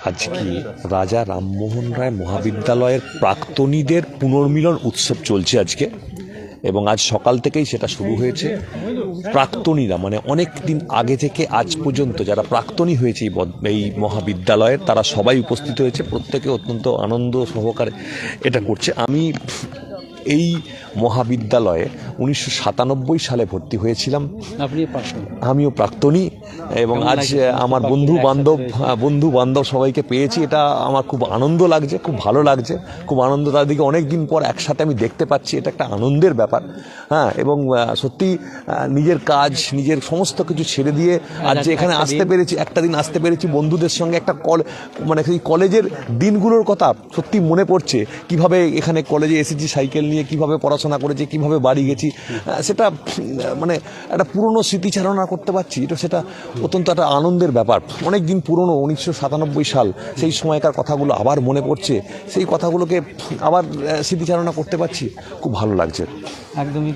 আজকে রাজা রামমোহন রায় মহাবিদ্যালয়ের প্রাক্তনীদের পুনর্মিলন উৎসব চলছে আজকে, এবং আজ সকাল থেকেই সেটা শুরু হয়েছে। প্রাক্তনীরা মানে অনেক দিন আগে থেকে আজ পর্যন্ত যারা প্রাক্তনী হয়েছে এই মহাবিদ্যালয়ের, তারা সবাই উপস্থিত হয়েছে। প্রত্যেকে অত্যন্ত আনন্দ সহকারে এটা করছে। আমি এই মহাবিদ্যালয়ে 1997 সালে ভর্তি হয়েছিলাম। আমিও প্রাক্তনী, এবং আজ আমার বন্ধু বান্ধব সবাইকে পেয়েছি। এটা আমার খুব আনন্দ লাগছে, খুব ভালো লাগছে, খুব আনন্দ। তাদেরকে অনেকদিন পর একসাথে আমি দেখতে পাচ্ছি, এটা একটা আনন্দের ব্যাপার। হ্যাঁ, এবং সত্যি নিজের কাজ, নিজের সমস্ত কিছু ছেড়ে দিয়ে আজ যে এখানে আসতে পেরেছি, একটা দিন আসতে পেরেছি বন্ধুদের সঙ্গে, একটা মানে সেই কলেজের দিনগুলোর কথা সত্যি মনে পড়ছে। কিভাবে এখানে কলেজে এসেছি সাইকেল নিয়ে, কিভাবে পড়াশোনা করেছি, কিভাবে বাড়ি গেছি, সেটা মানে একটা পুরনো স্মৃতিচারণা করতে পারছি। সেটা অত্যন্ত একটা আনন্দের ব্যাপার। অনেক দিন পুরনো, 1997 সাল, সেই সময়কার কথাগুলো আবার মনে পড়ছে। সেই কথাগুলোকে আবার স্মৃতিচারণা করতে পারছি, খুব ভালো লাগছে। একদমই।